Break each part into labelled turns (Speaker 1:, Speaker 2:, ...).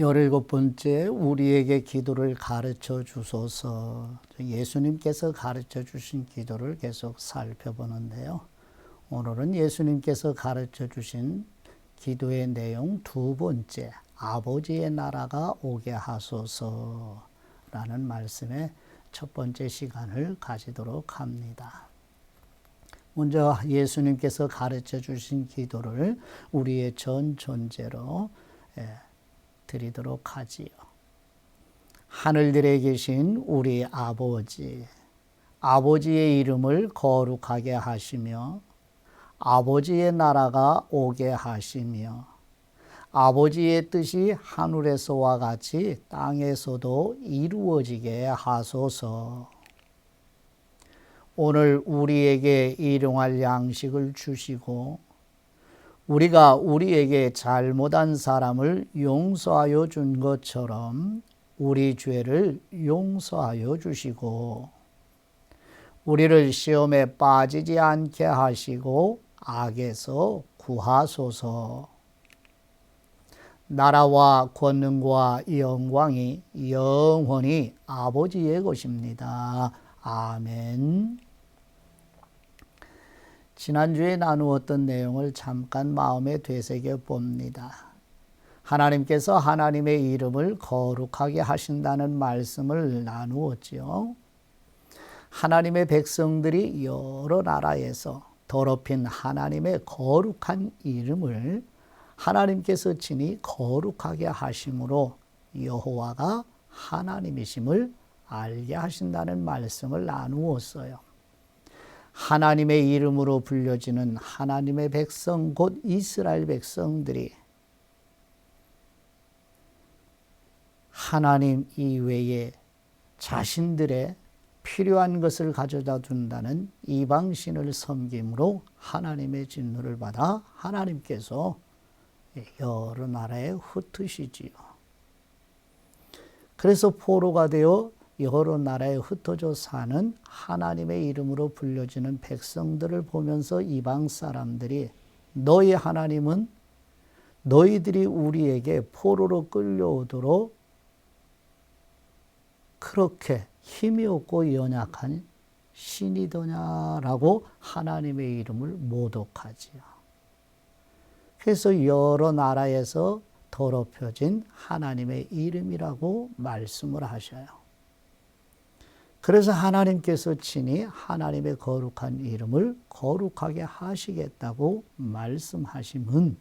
Speaker 1: 17번째, 우리에게 기도를 가르쳐 주소서. 예수님께서 가르쳐 주신 기도를 계속 살펴보는데요. 오늘은 예수님께서 가르쳐 주신 기도의 내용 두 번째, 아버지의 나라가 오게 하소서라는 말씀의 첫 번째 시간을 가지도록 합니다. 먼저 예수님께서 가르쳐 주신 기도를 우리의 전 존재로 드리도록 하지요. 하늘들에 계신 우리 아버지, 아버지의 이름을 거룩하게 하시며 아버지의 나라가 오게 하시며 아버지의 뜻이 하늘에서와 같이 땅에서도 이루어지게 하소서. 오늘 우리에게 일용할 양식을 주시고 우리가 우리에게 잘못한 사람을 용서하여 준 것처럼 우리 죄를 용서하여 주시고 우리를 시험에 빠지지 않게 하시고 악에서 구하소서. 나라와 권능과 영광이 영원히 아버지의 것입니다. 아멘. 지난주에 나누었던 내용을 잠깐 마음에 되새겨 봅니다. 하나님께서 하나님의 이름을 거룩하게 하신다는 말씀을 나누었지요. 하나님의 백성들이 여러 나라에서 더럽힌 하나님의 거룩한 이름을 하나님께서 친히 거룩하게 하심으로 여호와가 하나님이심을 알게 하신다는 말씀을 나누었어요. 하나님의 이름으로 불려지는 하나님의 백성 곧 이스라엘 백성들이 하나님 이외에 자신들의 필요한 것을 가져다 준다는 이방신을 섬김으로 하나님의 진노를 받아 하나님께서 여러 나라에 흩으시지요. 그래서 포로가 되어 여러 나라에 흩어져 사는 하나님의 이름으로 불려지는 백성들을 보면서 이방 사람들이 너희 하나님은 너희들이 우리에게 포로로 끌려오도록 그렇게 힘이 없고 연약한 신이더냐라고 하나님의 이름을 모독하지요. 그래서 여러 나라에서 더럽혀진 하나님의 이름이라고 말씀을 하셔요. 그래서 하나님께서 친히 하나님의 거룩한 이름을 거룩하게 하시겠다고 말씀하심은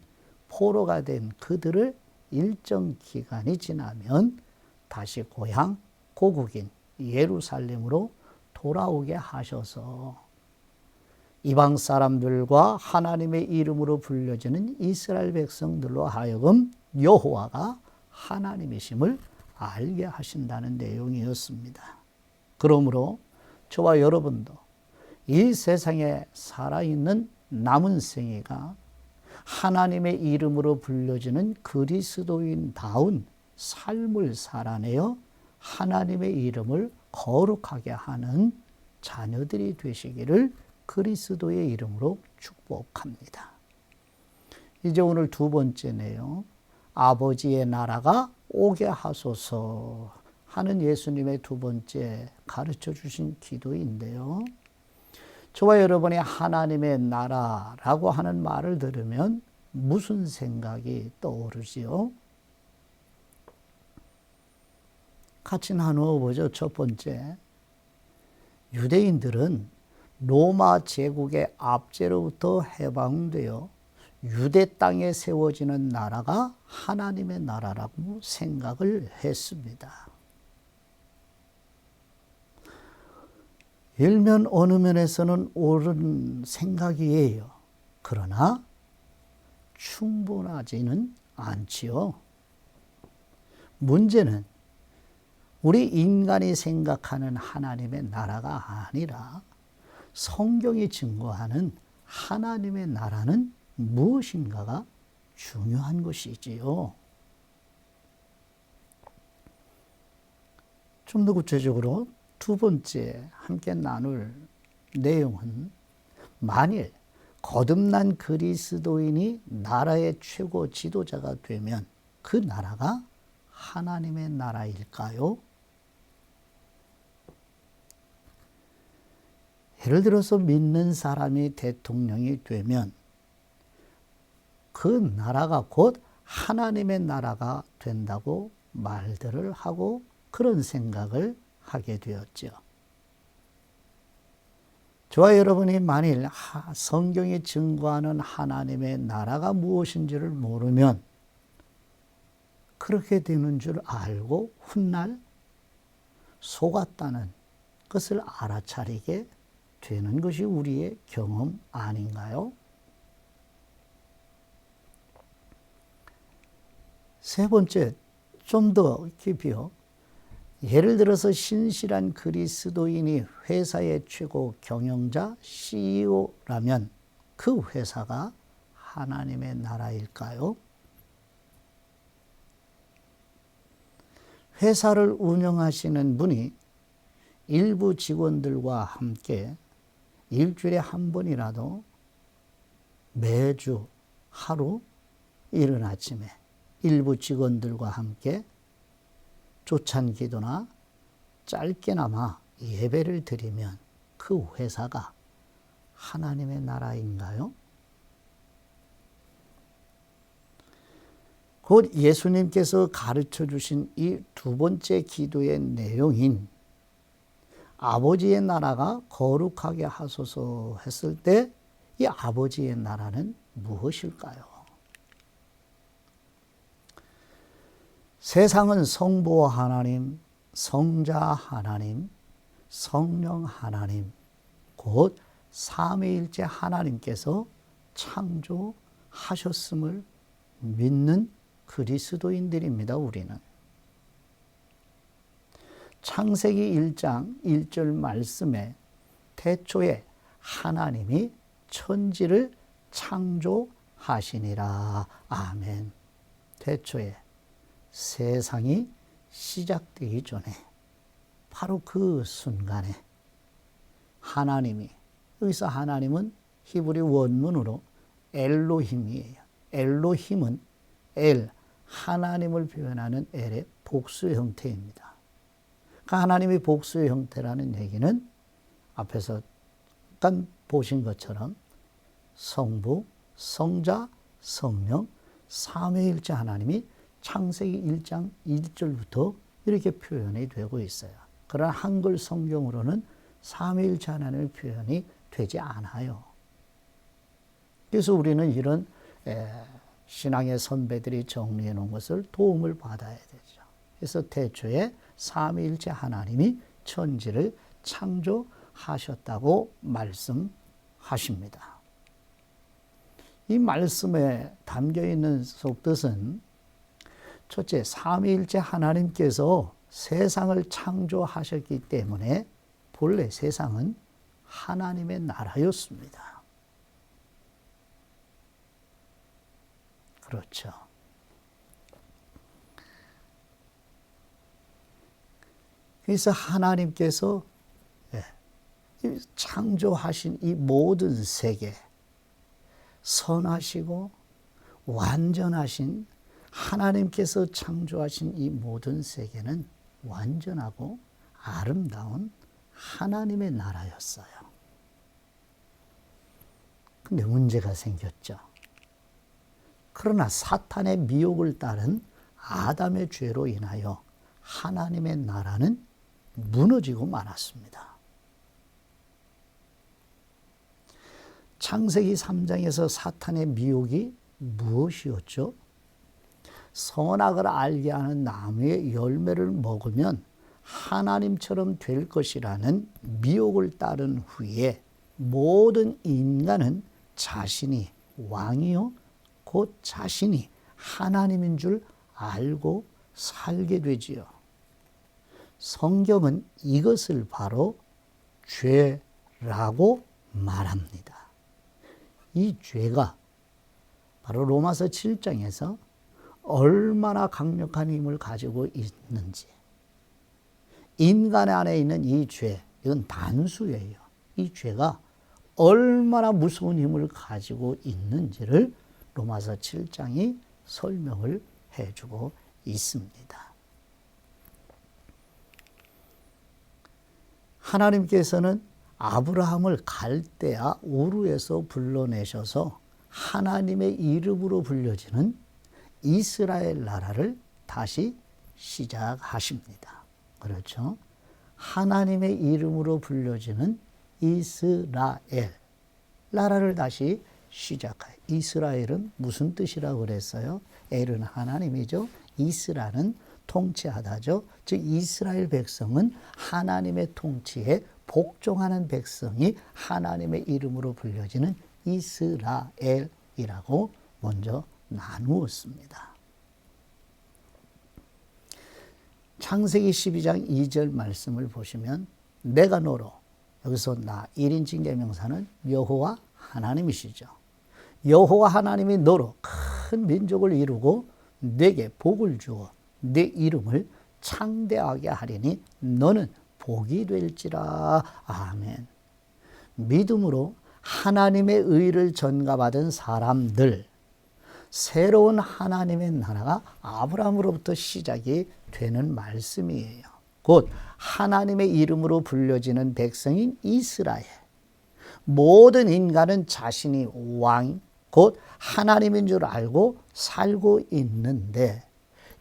Speaker 1: 포로가 된 그들을 일정 기간이 지나면 다시 고향 고국인 예루살렘으로 돌아오게 하셔서 이방 사람들과 하나님의 이름으로 불려지는 이스라엘 백성들로 하여금 여호와가 하나님이심을 알게 하신다는 내용이었습니다. 그러므로 저와 여러분도 이 세상에 살아있는 남은 생애가 하나님의 이름으로 불려지는 그리스도인다운 삶을 살아내어 하나님의 이름을 거룩하게 하는 자녀들이 되시기를 그리스도의 이름으로 축복합니다. 이제 오늘 두 번째 내용, 아버지의 나라가 오게 하소서 하는 예수님의 두 번째 가르쳐 주신 기도인데요. 저와 여러분이 하나님의 나라라고 하는 말을 들으면 무슨 생각이 떠오르지요? 같이 나누어 보죠. 첫 번째, 유대인들은 로마 제국의 압제로부터 해방되어 유대 땅에 세워지는 나라가 하나님의 나라라고 생각을 했습니다. 일면 어느 면에서는 옳은 생각이에요. 그러나 충분하지는 않지요. 문제는 우리 인간이 생각하는 하나님의 나라가 아니라 성경이 증거하는 하나님의 나라는 무엇인가가 중요한 것이지요. 좀 더 구체적으로 두 번째 함께 나눌 내용은 만일 거듭난 그리스도인이 나라의 최고 지도자가 되면 그 나라가 하나님의 나라일까요? 예를 들어서 믿는 사람이 대통령이 되면 그 나라가 곧 하나님의 나라가 된다고 말들을 하고 그런 생각을 하게 되었죠. 저와 여러분이 만일 성경이 증거하는 하나님의 나라가 무엇인지를 모르면 그렇게 되는 줄 알고 훗날 속았다는 것을 알아차리게 되는 것이 우리의 경험 아닌가요? 세 번째, 좀 더 깊이요. 예를 들어서 신실한 그리스도인이 회사의 최고 경영자 CEO라면 그 회사가 하나님의 나라일까요? 회사를 운영하시는 분이 일부 직원들과 함께 일주일에 한 번이라도 매주 하루 이른 아침에 일부 직원들과 함께 조찬 기도나 짧게나마 예배를 드리면 그 회사가 하나님의 나라인가요? 곧 예수님께서 가르쳐 주신 이 두 번째 기도의 내용인 아버지의 나라가 거룩하게 하소서 했을 때 이 아버지의 나라는 무엇일까요? 세상은 성부 하나님, 성자 하나님, 성령 하나님, 곧 삼위일체 하나님께서 창조하셨음을 믿는 그리스도인들입니다, 우리는. 창세기 1장 1절 말씀에 태초에 하나님이 천지를 창조하시니라. 아멘. 태초에 세상이 시작되기 전에 바로 그 순간에 하나님이, 여기서 하나님은 히브리 원문으로 엘로힘이에요. 엘로힘은 하나님을 표현하는 엘의 복수의 형태입니다. 그 하나님의 복수의 형태라는 얘기는 앞에서 잠깐 보신 것처럼 성부, 성자, 성령, 삼위일체 하나님이 창세기 1장 1절부터 이렇게 표현이 되고 있어요. 그러나 한글 성경으로는 삼위일체 하나님의 표현이 되지 않아요. 그래서 우리는 이런 신앙의 선배들이 정리해 놓은 것을 도움을 받아야 되죠. 그래서 태초에 삼위일체 하나님이 천지를 창조하셨다고 말씀하십니다. 이 말씀에 담겨 있는 속뜻은 첫째, 삼위일체 하나님께서 세상을 창조하셨기 때문에 본래 세상은 하나님의 나라였습니다. 그렇죠. 그래서 하나님께서 창조하신 이 모든 세계, 선하시고 완전하신 하나님께서 창조하신 이 모든 세계는 완전하고 아름다운 하나님의 나라였어요. 근데 문제가 생겼죠. 그러나 사탄의 미혹을 따른 아담의 죄로 인하여 하나님의 나라는 무너지고 말았습니다. 창세기 3장에서 사탄의 미혹이 무엇이었죠? 선악을 알게 하는 나무의 열매를 먹으면 하나님처럼 될 것이라는 미혹을 따른 후에 모든 인간은 자신이 왕이요 곧 자신이 하나님인 줄 알고 살게 되지요. 성경은 이것을 바로 죄라고 말합니다. 이 죄가 바로 로마서 7장에서 얼마나 강력한 힘을 가지고 있는지, 인간 안에 있는 이 죄, 이건 단수예요. 이 죄가 얼마나 무서운 힘을 가지고 있는지를 로마서 7장이 설명을 해주고 있습니다. 하나님께서는 아브라함을 갈대아 우르에서 불러내셔서 하나님의 이름으로 불려지는 이스라엘 나라를 다시 시작하십니다. 그렇죠? 하나님의 이름으로 불려지는 이스라엘 나라를 다시 시작해요. 이스라엘은 무슨 뜻이라고 그랬어요? 엘은 하나님이죠. 이스라엘은 통치하다죠. 즉 이스라엘 백성은 하나님의 통치에 복종하는 백성이 하나님의 이름으로 불려지는 이스라엘이라고 먼저 나누었습니다. 창세기 12장 2절 말씀을 보시면 내가 너로, 여기서 나 1인칭 대명사는 여호와 하나님이시죠. 여호와 하나님이 너로 큰 민족을 이루고 내게 복을 주어 내 이름을 창대하게 하리니 너는 복이 될지라. 아멘. 믿음으로 하나님의 의를 전가받은 사람들, 새로운 하나님의 나라가 아브라함으로부터 시작이 되는 말씀이에요. 곧 하나님의 이름으로 불려지는 백성인 이스라엘. 모든 인간은 자신이 왕, 곧 하나님인 줄 알고 살고 있는데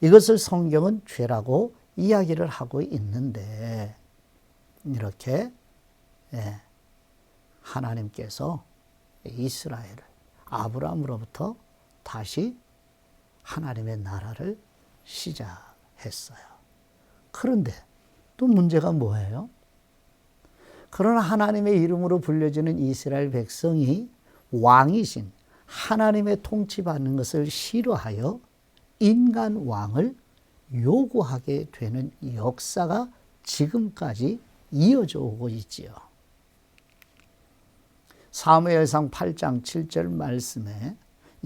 Speaker 1: 이것을 성경은 죄라고 이야기를 하고 있는데 이렇게 하나님께서 이스라엘을 아브라함으로부터 다시 하나님의 나라를 시작했어요. 그런데 또 문제가 뭐예요? 그러나 하나님의 이름으로 불려지는 이스라엘 백성이 왕이신 하나님의 통치받는 것을 싫어하여 인간 왕을 요구하게 되는 역사가 지금까지 이어져 오고 있지요. 사무엘상 8장 7절 말씀에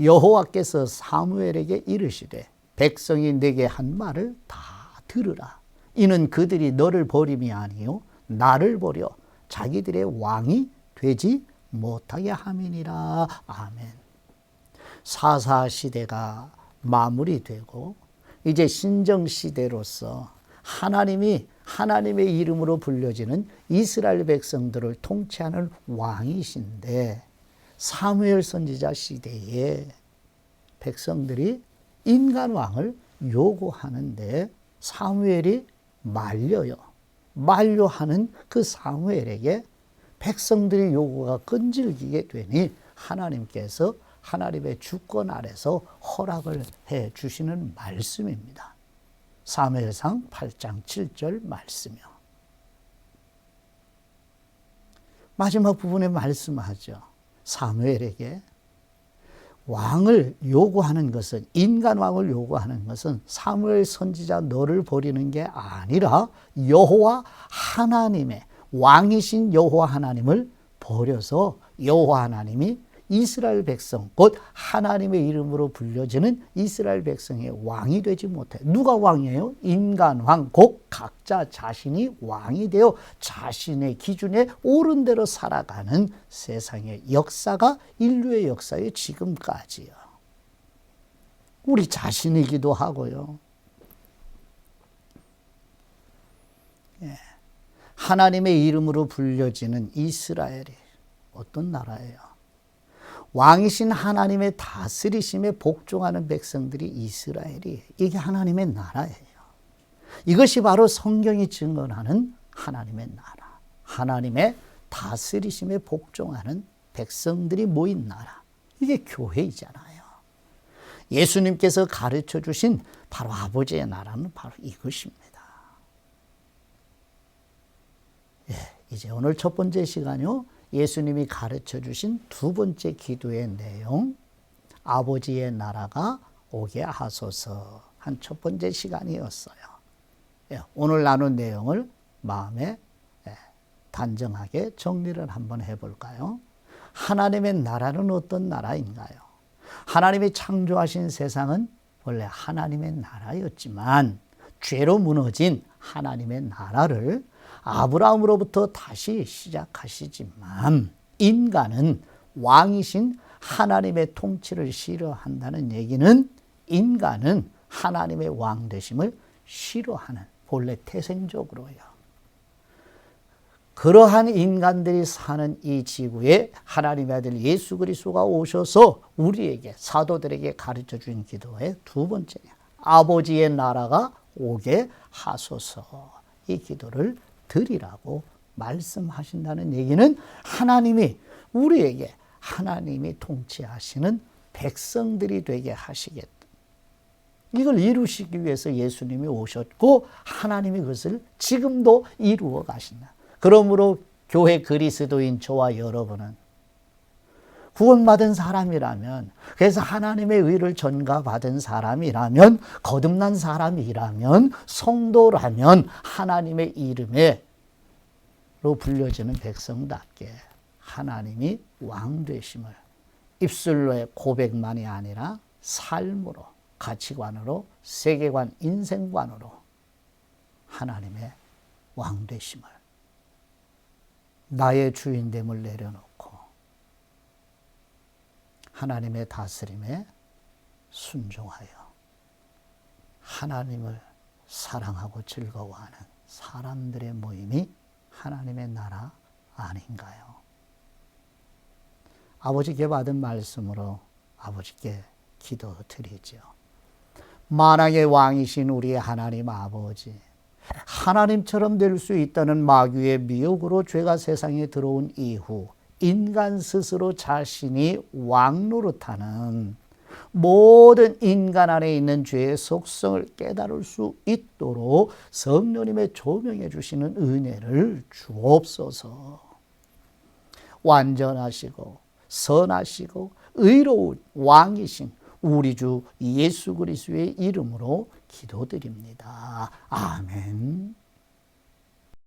Speaker 1: 여호와께서 사무엘에게 이르시되 백성이 내게 한 말을 다 들으라. 이는 그들이 너를 버림이 아니요 나를 버려 자기들의 왕이 되지 못하게 함이니라. 아멘. 사사 시대가 마무리되고 이제 신정 시대로서 하나님이 하나님의 이름으로 불려지는 이스라엘 백성들을 통치하는 왕이신데 사무엘 선지자 시대에 백성들이 인간 왕을 요구하는데 사무엘이 말려요. 만류하는 그 사무엘에게 백성들의 요구가 끈질기게 되니 하나님께서 하나님의 주권 아래서 허락을 해 주시는 말씀입니다. 사무엘상 8장 7절 말씀이요. 마지막 부분에 말씀하죠. 사무엘에게 왕을 요구하는 것은, 인간 왕을 요구하는 것은 사무엘 선지자 너를 버리는 게 아니라 여호와 하나님의 왕이신 여호와 하나님을 버려서 여호와 하나님이 이스라엘 백성, 곧 하나님의 이름으로 불려지는 이스라엘 백성의 왕이 되지 못해. 누가 왕이에요? 인간 왕, 곧 각자 자신이 왕이 되어 자신의 기준에 옳은 대로 살아가는 세상의 역사가 인류의 역사에 지금까지요. 우리 자신이기도 하고요. 하나님의 이름으로 불려지는 이스라엘이 어떤 나라예요? 왕이신 하나님의 다스리심에 복종하는 백성들이 이스라엘이, 이게 하나님의 나라예요. 이것이 바로 성경이 증언하는 하나님의 나라, 하나님의 다스리심에 복종하는 백성들이 모인 나라, 이게 교회이잖아요. 예수님께서 가르쳐 주신 바로 아버지의 나라는 바로 이것입니다. 이제 오늘 첫 번째 시간이요. 예수님이 가르쳐 주신 두 번째 기도의 내용, 아버지의 나라가 오게 하소서 한 첫 번째 시간이었어요. 오늘 나눈 내용을 마음에 단정하게 정리를 한번 해볼까요? 하나님의 나라는 어떤 나라인가요? 하나님이 창조하신 세상은 원래 하나님의 나라였지만 죄로 무너진 하나님의 나라를 아브라함으로부터 다시 시작하시지만 인간은 왕이신 하나님의 통치를 싫어한다는 얘기는 인간은 하나님의 왕 되심을 싫어하는, 본래 태생적으로요. 그러한 인간들이 사는 이 지구에 하나님의 아들 예수 그리스도가 오셔서 우리에게 사도들에게 가르쳐 준 기도의 두 번째냐. 아버지의 나라가 오게 하소서. 이 기도를 드리라고 말씀하신다는 얘기는 하나님이 우리에게 하나님이 통치하시는 백성들이 되게 하시겠다. 이걸 이루시기 위해서 예수님이 오셨고 하나님이 그것을 지금도 이루어 가신다. 그러므로 교회 그리스도인 저와 여러분은 구원받은 사람이라면, 그래서 하나님의 의를 전가받은 사람이라면, 거듭난 사람이라면, 성도라면 하나님의 이름으로 불려지는 백성답게 하나님이 왕 되심을 입술로의 고백만이 아니라 삶으로, 가치관으로, 세계관, 인생관으로 하나님의 왕 되심을, 나의 주인됨을 내려놓고 하나님의 다스림에 순종하여 하나님을 사랑하고 즐거워하는 사람들의 모임이 하나님의 나라 아닌가요? 아버지께 받은 말씀으로 아버지께 기도드리죠. 만왕의 왕이신 우리 하나님 아버지, 하나님처럼 될 수 있다는 마귀의 미혹으로 죄가 세상에 들어온 이후 인간 스스로 자신이 왕 노릇하는 모든 인간 안에 있는 죄의 속성을 깨달을 수 있도록 성령님의 조명해 주시는 은혜를 주옵소서. 완전하시고 선하시고 의로운 왕이신 우리 주 예수 그리스도의 이름으로 기도드립니다. 아멘.